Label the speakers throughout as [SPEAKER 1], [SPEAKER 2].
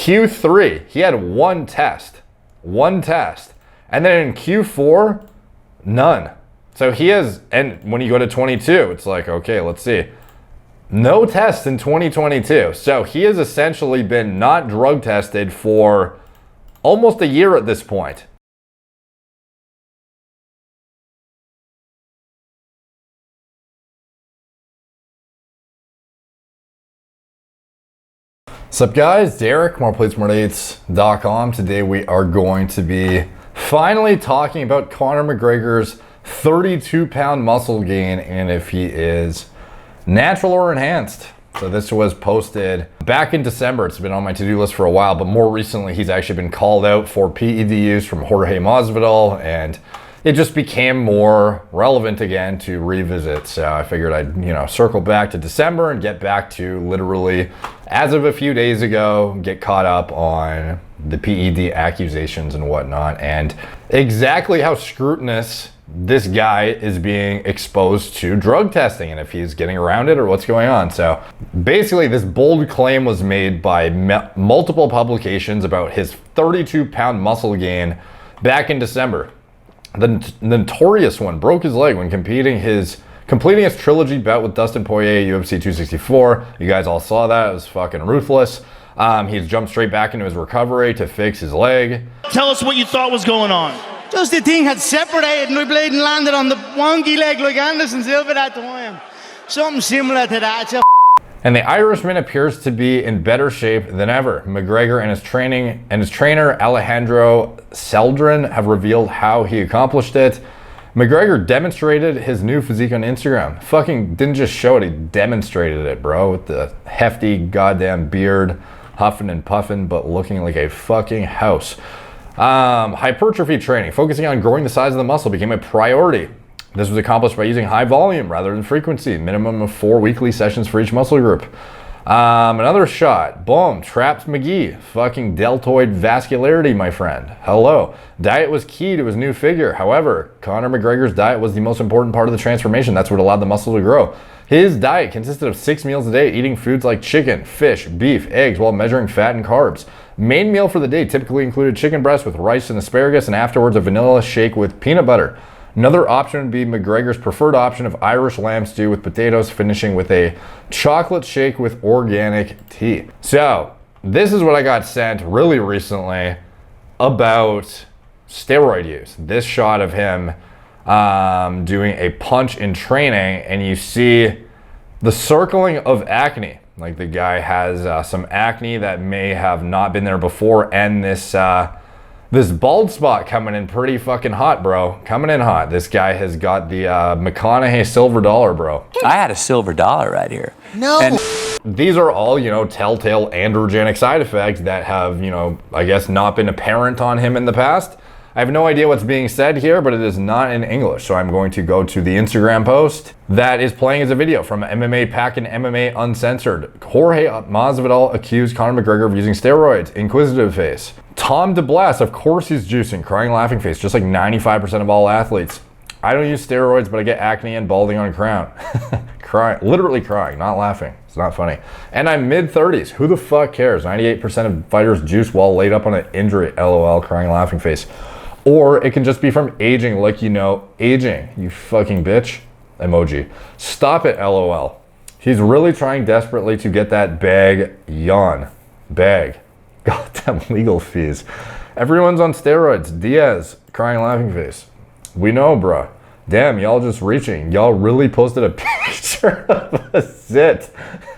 [SPEAKER 1] Q3, he had one test. And then in Q4, none. So he has, and when you go to 22, it's like, okay, let's see. No tests in 2022. So he has essentially been not drug tested for almost a year at this point. What's up, guys? Derek, moreplates.com. Today we are going to be finally talking about Conor McGregor's 32-pound muscle gain and if he is natural or enhanced. So this was posted back in December. It's been on my to-do list for a while, but more recently he's actually been called out for PED use from Jorge Masvidal, and it just became more relevant again to revisit. So I figured I'd, circle back to December and get back to literally, as of a few days ago, get caught up on the PED accusations and whatnot, and exactly how scrutinous this guy is being exposed to drug testing and if he's getting around it or what's going on. So basically this bold claim was made by multiple publications about his 32-pound muscle gain back in December. The notorious one broke his leg when completing his trilogy bout with Dustin Poirier at UFC 264. You guys all saw that. It was fucking ruthless. He's jumped straight back into his recovery to fix his leg.
[SPEAKER 2] Tell us what you thought was going on.
[SPEAKER 3] Just the thing had separated and my blade and landed on the wonky leg like Anderson Silva that time. Something similar to that.
[SPEAKER 1] And the Irishman appears to be in better shape than ever. McGregor and his trainer Alejandro Celdran have revealed how he accomplished it. McGregor demonstrated his new physique on Instagram. Fucking didn't just show it, he demonstrated it, bro, with the hefty goddamn beard, huffing and puffing, but looking like a fucking house. Hypertrophy training, focusing on growing the size of the muscle, became a priority. This was accomplished by using high volume rather than frequency, minimum of 4 weekly sessions for each muscle group. Another shot, boom, traps McGee, fucking deltoid vascularity, my friend. Hello. Diet was key to his new figure. However, Conor McGregor's diet was the most important part of the transformation. That's what allowed the muscle to grow. His diet consisted of 6 meals a day, eating foods like chicken, fish, beef, eggs, while measuring fat and carbs. Main meal for the day typically included chicken breast with rice and asparagus, and afterwards a vanilla shake with peanut butter. Another option would be McGregor's preferred option of Irish lamb stew with potatoes, finishing with a chocolate shake with organic tea. So this is what I got sent really recently about steroid use. This shot of him doing a punch in training, and you see the circling of acne. Like the guy has some acne that may have not been there before, and this bald spot coming in pretty fucking hot, bro. Coming in hot. This guy has got the McConaughey silver dollar, bro.
[SPEAKER 4] I had a silver dollar right here.
[SPEAKER 3] No.
[SPEAKER 4] And
[SPEAKER 1] these are all, telltale androgenic side effects that have, I guess not been apparent on him in the past. I have no idea what's being said here, but it is not in English. So I'm going to go to the Instagram post that is playing as a video from MMA Pack and MMA Uncensored. Jorge Masvidal accused Conor McGregor of using steroids. Inquisitive face. Tom DeBlas, of course he's juicing. Crying laughing face, just like 95% of all athletes. I don't use steroids, but I get acne and balding on a crown. Crying, literally crying, not laughing. It's not funny. And I'm mid-30s. Who the fuck cares? 98% of fighters juice while laid up on an injury. LOL, crying laughing face. Or it can just be from aging, like aging, you fucking bitch. Emoji. Stop it, LOL. He's really trying desperately to get that bag. Yawn. Bag. Goddamn legal fees. Everyone's on steroids. Diaz, crying laughing face. We know, bruh. Damn, y'all just reaching. Y'all really posted a picture of a zit.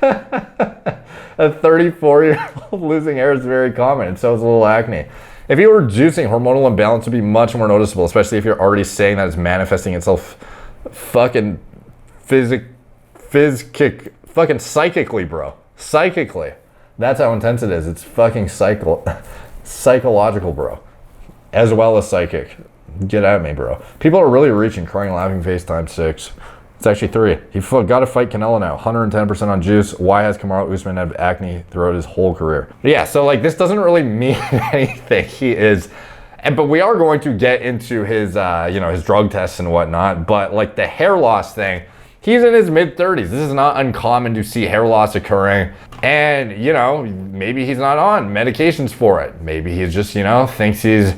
[SPEAKER 1] A 34-year-old losing hair is very common, and so is a little acne. If you were juicing, hormonal imbalance would be much more noticeable, especially if you're already saying that it's manifesting itself fucking fucking psychically, bro. Psychically. That's how intense it is. It's fucking psychological, bro. As well as psychic. Get at me, bro. People are really reaching. Crying laughing face times 6. It's actually 3. He got to fight Canelo now. 110% on juice. Why has Kamaru Usman had acne throughout his whole career? But yeah, so like this doesn't really mean anything. He is, but we are going to get into his, his drug tests and whatnot. But like the hair loss thing, He's in his mid-30s. This is not uncommon to see hair loss occurring. And, you know, maybe he's not on medications for it. Maybe he's just, you know, thinks he's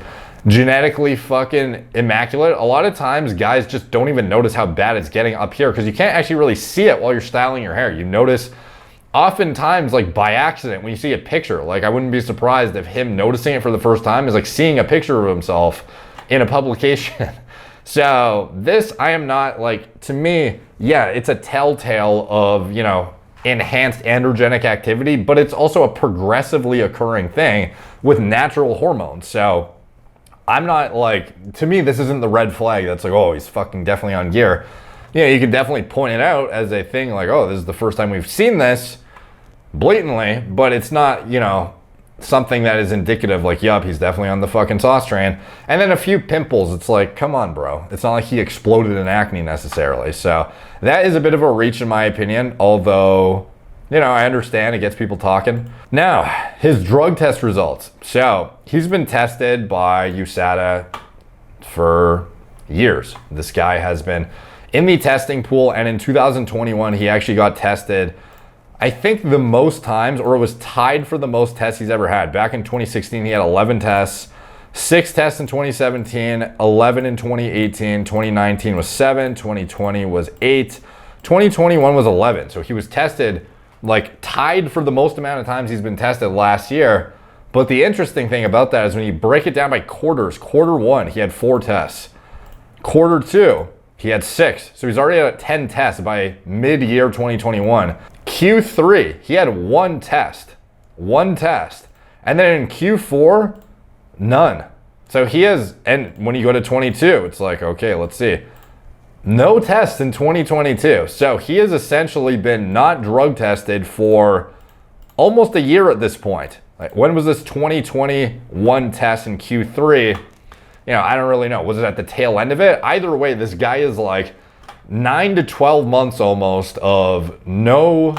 [SPEAKER 1] genetically fucking immaculate. A lot of times guys just don't even notice how bad it's getting up here because you can't actually really see it while you're styling your hair. You notice oftentimes, like by accident, when you see a picture. Like, I wouldn't be surprised if him noticing it for the first time is like seeing a picture of himself in a publication. So this, I am not like, to me, yeah, it's a telltale of, you know, enhanced androgenic activity, but it's also a progressively occurring thing with natural hormones. So I'm not like, to me, this isn't the red flag that's like, oh, he's fucking definitely on gear. You know, you could definitely point it out as a thing like, oh, this is the first time we've seen this blatantly, but it's not, you know, something that is indicative like, yup, he's definitely on the fucking sauce train. And then a few pimples, it's like, come on, bro. It's not like he exploded in acne necessarily. So that is a bit of a reach in my opinion, although, you know, I understand it gets people talking. Now, his drug test results. So he's been tested by Usada for years. This guy has been in the testing pool, and in 2021, he actually got tested, I think the most times, or it was tied for the most tests he's ever had. Back in 2016, he had 11 tests, 6 tests in 2017, 11 in 2018, 2019 was 7, 2020 was 8, 2021 was 11. So he was tested, like tied for the most amount of times he's been tested last year. But the interesting thing about that is when you break it down by quarters, quarter 1, he had 4 tests. Quarter 2, he had 6. So he's already at 10 tests by mid-year 2021. Q3, he had 1 test. 1 test. And then in Q4, none. So he has, and when you go to 22, it's like, okay, let's see. No tests in 2022. So he has essentially been not drug tested for almost a year at this point. Like, when was this 2021 test in Q3? You know, I don't really know. Was it at the tail end of it? Either way, this guy is like 9 to 12 months almost of no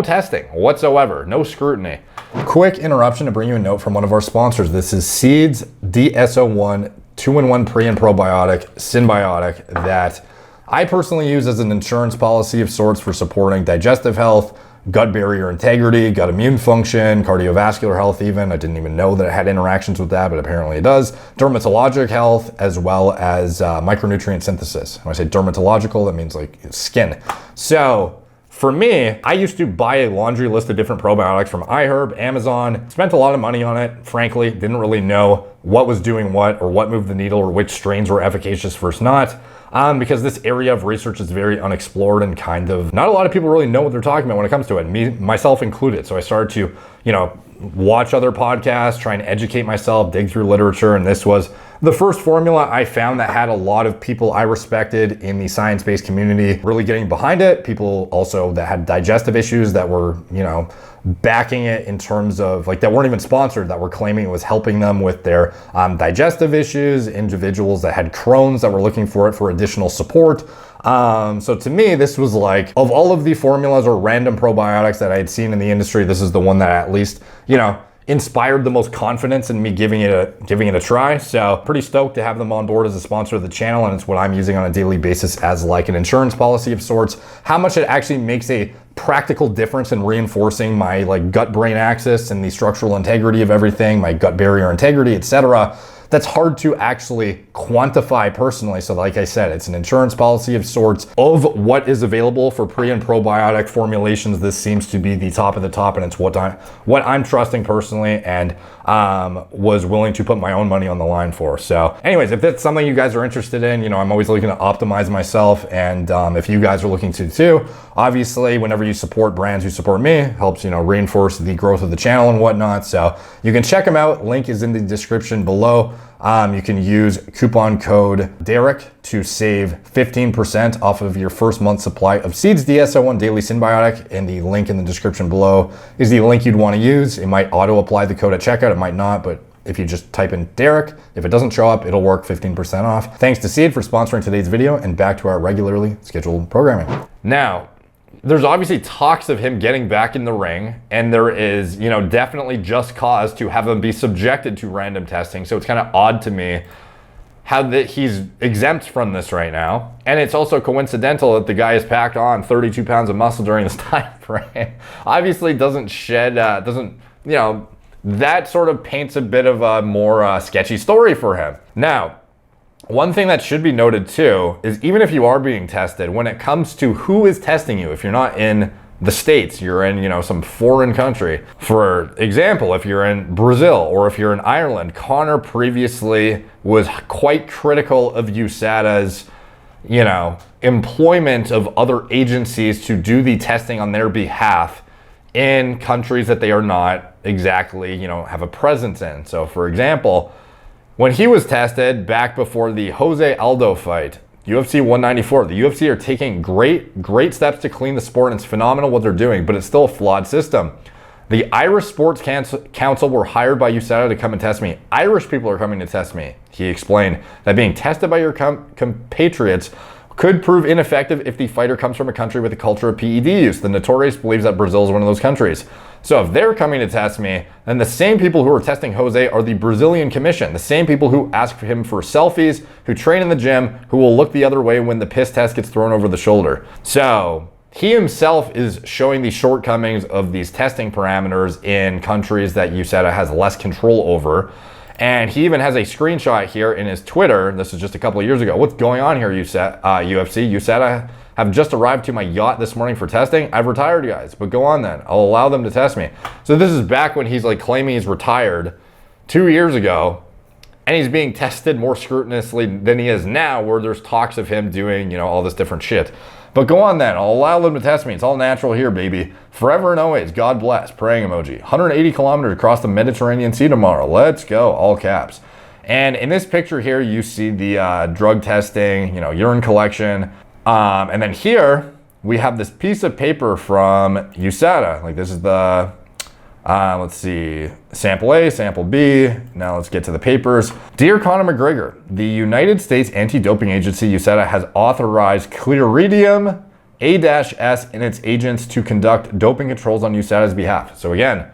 [SPEAKER 1] testing whatsoever, no scrutiny. Quick interruption to bring you a note from one of our sponsors. This is Seeds DSO1 2-in-1 pre and probiotic symbiotic that I personally use as an insurance policy of sorts for supporting digestive health, gut barrier integrity, gut immune function, cardiovascular health even. I didn't even know that it had interactions with that, but apparently it does. Dermatologic health, as well as micronutrient synthesis. When I say dermatological, that means like skin. So for me, I used to buy a laundry list of different probiotics from iHerb, Amazon, spent a lot of money on it. Frankly, didn't really know what was doing what or what moved the needle or which strains were efficacious versus not. Because this area of research is very unexplored and kind of not a lot of people really know what they're talking about when it comes to it, me, myself included. So I started to, you know, watch other podcasts, try and educate myself, dig through literature, and this was the first formula I found that had a lot of people I respected in the science-based community really getting behind it. People also that had digestive issues that were, you know, backing it in terms of like that weren't even sponsored, that were claiming it was helping them with their digestive issues, individuals that had Crohn's that were looking for it for additional support. So to me, this was like, of all of the formulas or random probiotics that I had seen in the industry, this is the one that at least, you know, inspired the most confidence in me giving it a try. So pretty stoked to have them on board as a sponsor of the channel, and it's what I'm using on a daily basis as like an insurance policy of sorts. How much it actually makes a practical difference in reinforcing my like gut-brain axis and the structural integrity of everything, my gut barrier integrity, etc. That's hard to actually quantify personally. So like I said, it's an insurance policy of sorts of what is available for pre and probiotic formulations. This seems to be the top of the top, and it's what I'm trusting personally and was willing to put my own money on the line for. So anyways, if that's something you guys are interested in, you know, I'm always looking to optimize myself. And if you guys are looking to too, obviously, whenever you support brands who support me, helps, you know, reinforce the growth of the channel and whatnot. So you can check them out. Link is in the description below. You can use coupon code Derek to save 15% off of your first month supply of Seeds DSO1 Daily Symbiotic, and the link in the description below is the link you'd want to use. It might auto apply the code at checkout, it might not, but if you just type in Derek, if it doesn't show up, it'll work 15% off. Thanks to Seed for sponsoring today's video, and back to our regularly scheduled programming. Now, there's obviously talks of him getting back in the ring, and there is, you know, definitely just cause to have him be subjected to random testing. So it's kind of odd to me how that he's exempt from this right now. And it's also coincidental that the guy has packed on 32 pounds of muscle during this time frame. Obviously doesn't shed, that sort of paints a bit of a more sketchy story for him. Now, one thing that should be noted too is even if you are being tested, when it comes to who is testing you, if you're not in the States, you're in, some foreign country. For example, if you're in Brazil or if you're in Ireland, Conor previously was quite critical of Usada's, employment of other agencies to do the testing on their behalf in countries that they are not exactly, have a presence in. So for example, when he was tested back before the Jose Aldo fight, UFC 194, the UFC are taking great steps to clean the sport, and it's phenomenal what they're doing, but it's still a flawed system. The Irish Sports Council were hired by USADA to come and test me. Irish people are coming to test me. He explained that being tested by your compatriots could prove ineffective if the fighter comes from a country with a culture of PED use. The Notorious believes that Brazil is one of those countries. So if they're coming to test me, then the same people who are testing Jose are the Brazilian Commission, the same people who ask for him for selfies, who train in the gym, who will look the other way when the piss test gets thrown over the shoulder. So he himself is showing the shortcomings of these testing parameters in countries that USADA has less control over. And he even has a screenshot here in his Twitter. This is just a couple of years ago. What's going on here, UFC? USADA have just arrived to my yacht this morning for testing. I've retired, guys, but go on then. I'll allow them to test me. So this is back when he's claiming he's retired 2 years ago, and he's being tested more scrupulously than he is now, where there's talks of him doing, all this different shit. But go on then. I'll allow them to test me. It's all natural here, baby. Forever and always. God bless. Praying emoji. 180 kilometers across the Mediterranean Sea tomorrow. Let's go. All caps. And in this picture here, you see the drug testing, urine collection. And then here, we have this piece of paper from USADA. This is the, let's see, sample A, sample B. Now let's get to the papers. Dear Conor McGregor, the United States Anti-Doping Agency, USADA, has authorized Cleridium A-S and its agents to conduct doping controls on USADA's behalf. So again,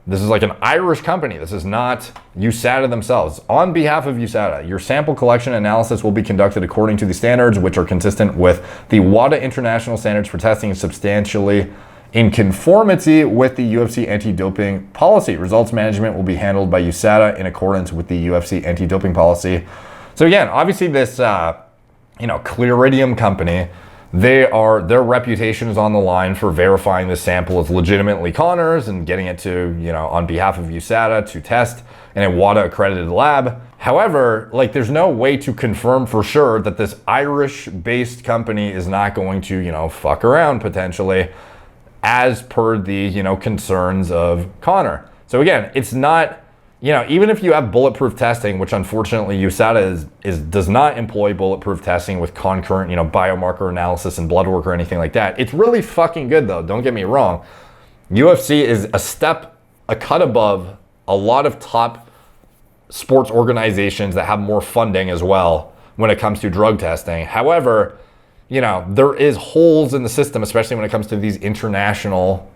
[SPEAKER 1] this is an Irish company. This is not USADA themselves. On behalf of USADA, your sample collection analysis will be conducted according to the standards, which are consistent with the WADA International Standards for Testing and substantially in conformity with the UFC anti-doping policy. Results management will be handled by USADA in accordance with the UFC anti-doping policy. So again, obviously this, Cleridium company, their reputation is on the line for verifying this sample as legitimately Conor's and getting it to, on behalf of USADA to test in a WADA accredited lab. However, there's no way to confirm for sure that this Irish-based company is not going to, fuck around potentially, as per the, concerns of Conor. So again, it's not, even if you have bulletproof testing, which unfortunately USADA does not employ bulletproof testing with concurrent, biomarker analysis and blood work or anything like that. It's really fucking good though, don't get me wrong. UFC is a cut above a lot of top sports organizations that have more funding as well when it comes to drug testing. However, there is holes in the system, especially when it comes to these international,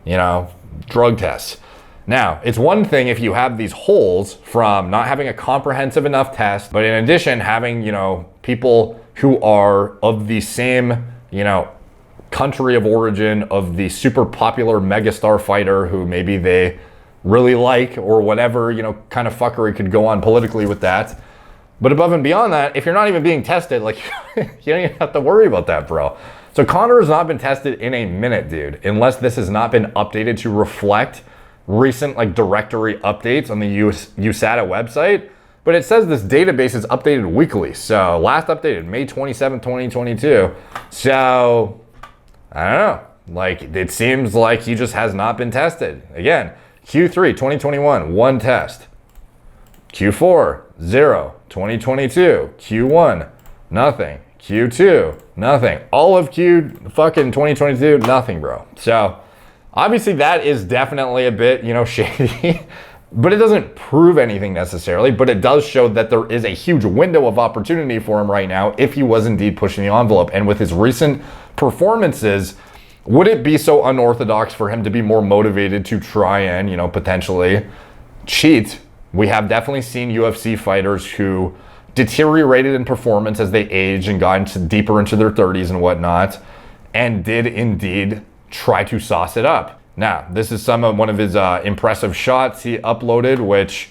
[SPEAKER 1] drug tests. Now, it's one thing if you have these holes from not having a comprehensive enough test, but in addition, having, people who are of the same, country of origin of the super popular megastar fighter who maybe they really like or whatever, kind of fuckery could go on politically with that. But above and beyond that, if you're not even being tested, you don't even have to worry about that, bro. So Conor has not been tested in a minute, dude, unless this has not been updated to reflect recent directory updates on the USADA website. But it says this database is updated weekly. So last updated May 27, 2022. So I don't know. It seems like he just has not been tested. Again, Q3 2021, 1 test. Q4, 0. 2022, Q1, nothing. Q2, nothing. All of fucking 2022, nothing, bro. So obviously that is definitely a bit, shady, but it doesn't prove anything necessarily, but it does show that there is a huge window of opportunity for him right now if he was indeed pushing the envelope. And with his recent performances, would it be so unorthodox for him to be more motivated to try and, potentially cheat? We have definitely seen UFC fighters who deteriorated in performance as they aged and got deeper into their 30s and whatnot, and did indeed try to sauce it up. Now, this is one of his impressive shots he uploaded, which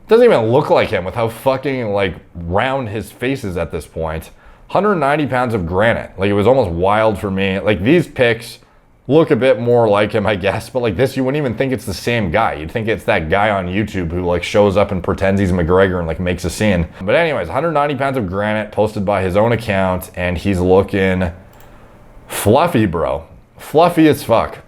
[SPEAKER 1] doesn't even look like him with how fucking like round his face is at this point. 190 pounds of granite. Like, it was almost wild for me. Like, these pics look a bit more like him, I guess, but like this, you wouldn't even think it's the same guy. You'd think it's that guy on YouTube who like shows up and pretends he's McGregor and like makes a scene. But anyways, 190 pounds of granite posted by his own account, and he's looking fluffy, bro. Fluffy as fuck.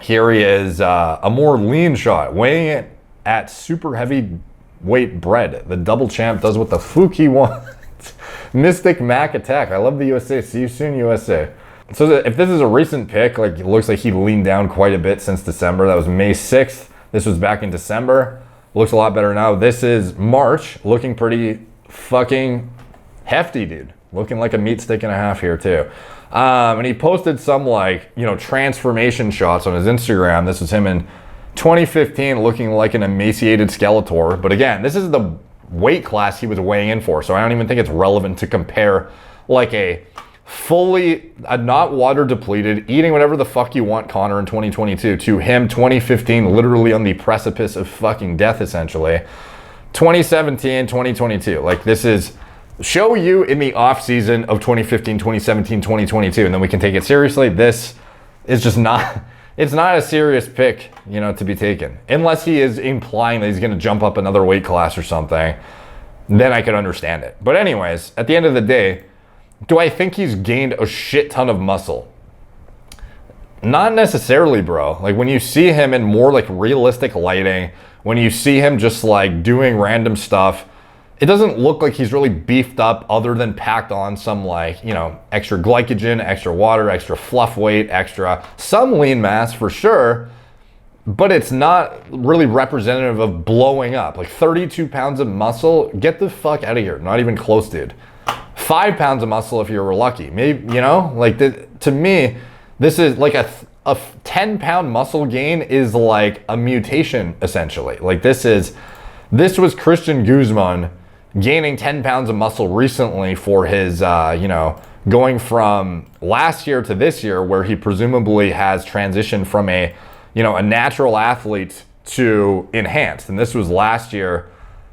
[SPEAKER 1] Here he is, a more lean shot, weighing it at super heavy weight bread. The double champ does what the fuck he wants. Mystic Mac attack. I love the USA. See you soon, USA. So if this is a recent pick, like, it looks like he leaned down quite a bit since December. That was May 6th. This was back in December. Looks a lot better now. This is March, looking pretty fucking hefty, dude. Looking like a meat stick and a half here too. And he posted some like, you know, transformation shots on his Instagram. This was him in 2015 looking like an emaciated Skeletor. But again, this is the weight class he was weighing in for. So I don't even think it's relevant to compare like a fully not water depleted, eating whatever the fuck you want Conor in 2022 to him 2015, literally on the precipice of fucking death essentially. 2017, 2022. Like, this is show you in the off season of 2015, 2017, 2022, and then we can take it seriously. This is just not, it's not a serious pick, you know, to be taken. Unless he is implying that he's going to jump up another weight class or something, then I could understand it. But anyways, at the end of the day, do I think he's gained a shit ton of muscle? Not necessarily, bro. Like, when you see him in more like realistic lighting, when you see him just like doing random stuff, it doesn't look like he's really beefed up other than packed on some like, you know, extra glycogen, extra water, extra fluff weight, extra some lean mass for sure, but it's not really representative of blowing up. Like 32 pounds of muscle, get the fuck out of here. Not even close, dude. 5 pounds of muscle if you're lucky. Maybe, you know, like to me, this is like a 10-pound muscle gain is like a mutation essentially. Like this was Christian Guzman gaining 10 pounds of muscle recently for his, you know, going from last year to this year, where he presumably has transitioned from a, you know, a natural athlete to enhanced. And this was last year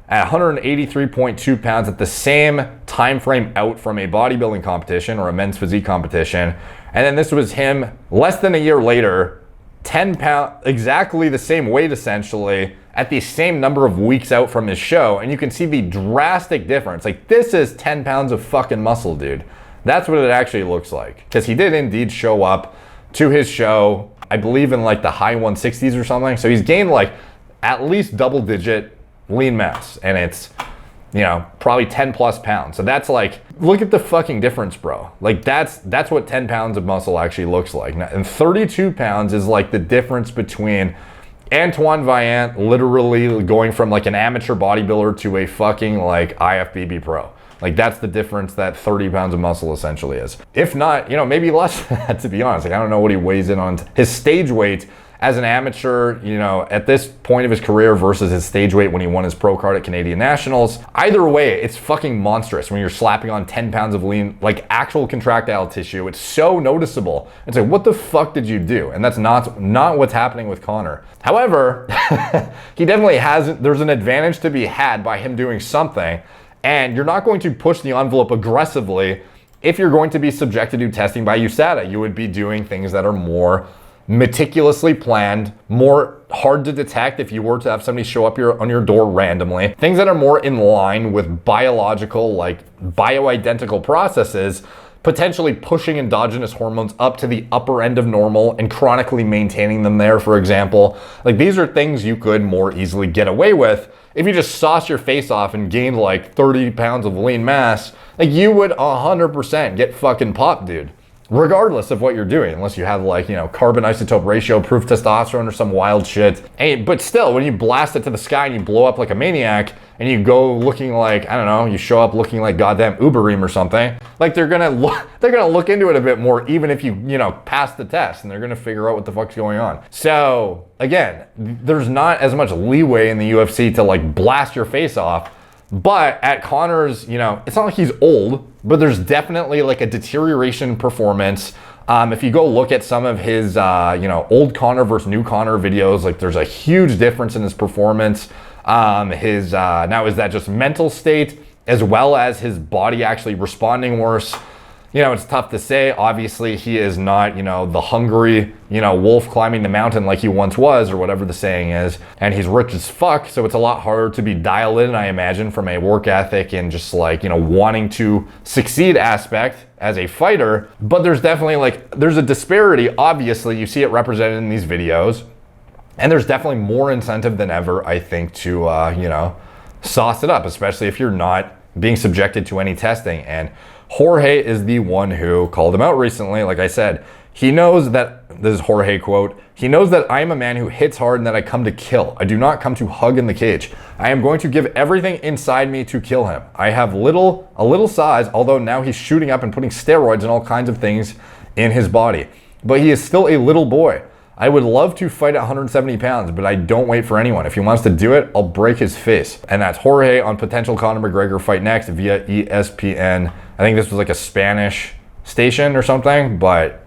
[SPEAKER 1] at 183.2 pounds at the same time frame out from a bodybuilding competition or a men's physique competition. And then this was him less than a year later, 10 pounds, exactly the same weight essentially, at the same number of weeks out from his show. And you can see the drastic difference. Like, this is 10 pounds of fucking muscle, dude. That's what it actually looks like. Because he did indeed show up to his show, I believe in like the high 160s or something. So he's gained like at least double digit lean mass, and it's, you know, probably 10 plus pounds. So that's like, look at the fucking difference, bro. Like that's what 10 pounds of muscle actually looks like. And 32 pounds is like the difference between Antoine Vaillant literally going from like an amateur bodybuilder to a fucking like IFBB pro. Like, that's the difference that 30 pounds of muscle essentially is. If not, you know, maybe less than that, to be honest. Like, I don't know what he weighs in on. His stage weight as an amateur, you know, at this point of his career versus his stage weight when he won his pro card at Canadian Nationals. Either way, it's fucking monstrous when you're slapping on 10 pounds of lean, like actual contractile tissue. It's so noticeable. It's like, what the fuck did you do? And that's not what's happening with Conor. However, he definitely has, there's an advantage to be had by him doing something. And you're not going to push the envelope aggressively if you're going to be subjected to testing by USADA. You would be doing things that are more meticulously planned, more hard to detect if you were to have somebody show up on your door randomly. Things that are more in line with biological, like bioidentical processes, potentially pushing endogenous hormones up to the upper end of normal and chronically maintaining them there, for example. Like, these are things you could more easily get away with if you just sauce your face off and gained like 30 pounds of lean mass. Like, you would 100% get fucking popped, dude. Regardless of what you're doing, unless you have like, you know, carbon isotope ratio, proof testosterone or some wild shit. But still, when you blast it to the sky and you blow up like a maniac and you go looking like, I don't know, you show up looking like goddamn Uberim or something, like they're gonna look into it a bit more, even if you know, pass the test, and they're gonna figure out what the fuck's going on. So again, there's not as much leeway in the UFC to like blast your face off. But at Conor's, you know, it's not like he's old, but there's definitely like a deterioration in performance. If you go look at some of his, you know, old Conor versus new Conor videos, like there's a huge difference in his performance. Now is that just mental state as well as his body actually responding worse? You know, it's tough to say. Obviously, he is not, you know, the hungry, you know, wolf climbing the mountain like he once was, or whatever the saying is. And he's rich as fuck, so it's a lot harder to be dialed in, I imagine, from a work ethic and just like, you know, wanting to succeed aspect as a fighter. But there's definitely like, there's a disparity. Obviously, you see it represented in these videos. And there's definitely more incentive than ever, I think, to, you know, sauce it up, especially if you're not being subjected to any testing. And Jorge is the one who called him out recently. Like I said, he knows that, this is Jorge quote, he knows that I am a man who hits hard and that I come to kill. I do not come to hug in the cage. I am going to give everything inside me to kill him. I have a little size, although now he's shooting up and putting steroids and all kinds of things in his body. But he is still a little boy. I would love to fight at 170 pounds, but I don't wait for anyone. If he wants to do it, I'll break his face. And that's Jorge on potential Conor McGregor fight next via ESPN. I think this was like a Spanish station or something, but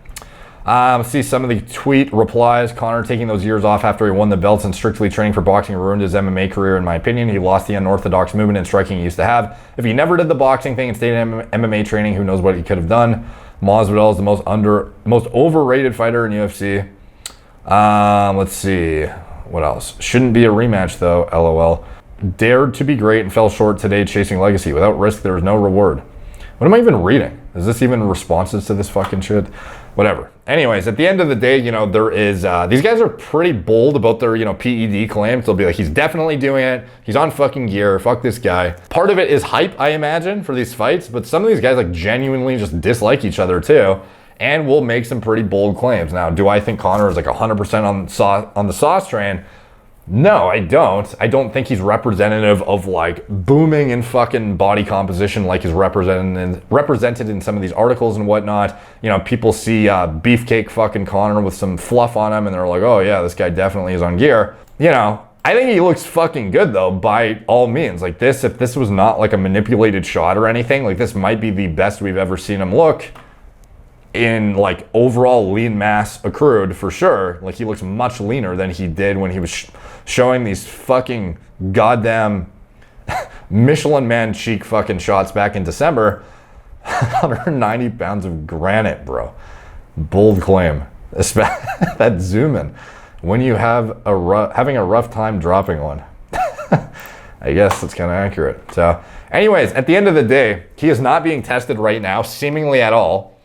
[SPEAKER 1] see some of the tweet replies. Conor taking those years off after he won the belts and strictly training for boxing ruined his MMA career, in my opinion. He lost the unorthodox movement and striking he used to have. If he never did the boxing thing and stayed in MMA training, who knows what he could have done. Masvidal is the most overrated fighter in UFC. Let's see. What else? Shouldn't be a rematch though, LOL. Dared to be great and fell short today chasing legacy. Without risk, there is no reward. What am I even reading? Is this even responses to this fucking shit? Whatever. Anyways, at the end of the day, you know, there is, these guys are pretty bold about their, you know, PED claims. They'll be like, he's definitely doing it. He's on fucking gear. Fuck this guy. Part of it is hype, I imagine, for these fights. But some of these guys like genuinely just dislike each other too, and will make some pretty bold claims. Now, do I think Conor is like 100% on the sauce train? No, I don't. I don't think he's representative of like booming in fucking body composition like is represented in some of these articles and whatnot. You know, people see beefcake fucking Conor with some fluff on him and they're like, oh yeah, this guy definitely is on gear. You know, I think he looks fucking good though, by all means. Like this, if this was not like a manipulated shot or anything, like this might be the best we've ever seen him look in like overall lean mass accrued for sure. Like he looks much leaner than he did when he was showing these fucking goddamn Michelin man cheek fucking shots back in December. 190 pounds of granite, bro. Bold claim. That zoom in when you have having a rough time dropping one. I guess that's kind of accurate. So anyways, at the end of the day, he is not being tested right now, seemingly at all.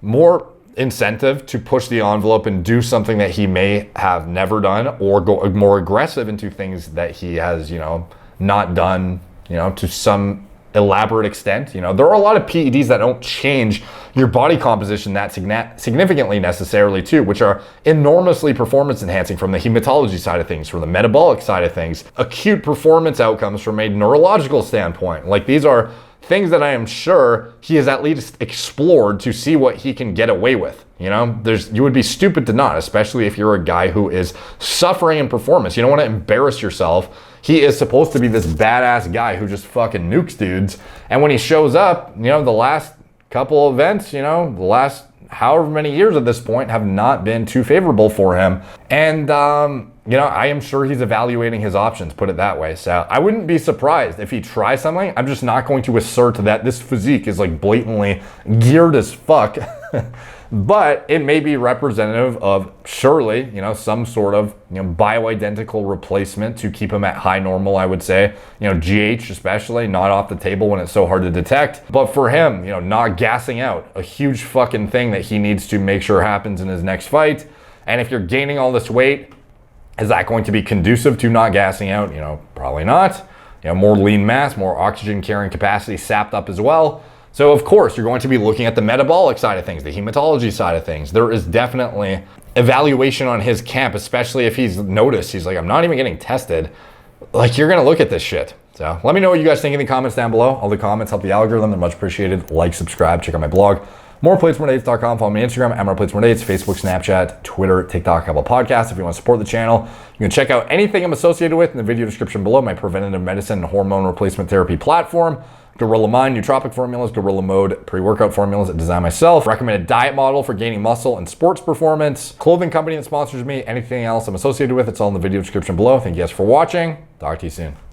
[SPEAKER 1] More incentive to push the envelope and do something that he may have never done, or go more aggressive into things that he has, you know, not done, you know, to some elaborate extent. You know, there are a lot of PEDs that don't change your body composition that significantly necessarily too, which are enormously performance enhancing from the hematology side of things, from the metabolic side of things, acute performance outcomes from a neurological standpoint. Like these are things that I am sure he has at least explored to see what he can get away with. You know, you would be stupid to not, especially if you're a guy who is suffering in performance. You don't want to embarrass yourself. He is supposed to be this badass guy who just fucking nukes dudes. And when he shows up, you know, the last couple events, you know, the last however many years at this point have not been too favorable for him. And, you know, I am sure he's evaluating his options, put it that way. So I wouldn't be surprised if he tries something. I'm just not going to assert that this physique is like blatantly geared as fuck. But it may be representative of surely, you know, some sort of, you know, bioidentical replacement to keep him at high normal, I would say. You know, GH especially, not off the table when it's so hard to detect. But for him, you know, not gassing out, a huge fucking thing that he needs to make sure happens in his next fight. And if you're gaining all this weight, is that going to be conducive to not gassing out? You know, probably not. You know, more lean mass, more oxygen carrying capacity sapped up as well. So of course, you're going to be looking at the metabolic side of things, the hematology side of things. There is definitely evaluation on his camp, especially if he's noticed, he's like, I'm not even getting tested. Like, you're gonna look at this shit. So let me know what you guys think in the comments down below. All the comments help the algorithm. They're much appreciated. Like, subscribe, check out my blog. moreplates.com. Follow me on Instagram at moreplates.dates, Facebook, Snapchat, Twitter, TikTok, Apple Podcasts. If you want to support the channel, you can check out anything I'm associated with in the video description below. My preventative medicine and hormone replacement therapy platform, Gorilla Mind nootropic formulas, Gorilla Mode pre-workout formulas that design myself, recommended diet model for gaining muscle and sports performance, clothing company that sponsors me, anything else I'm associated with, it's all in the video description below. Thank you guys for watching. Talk to you soon.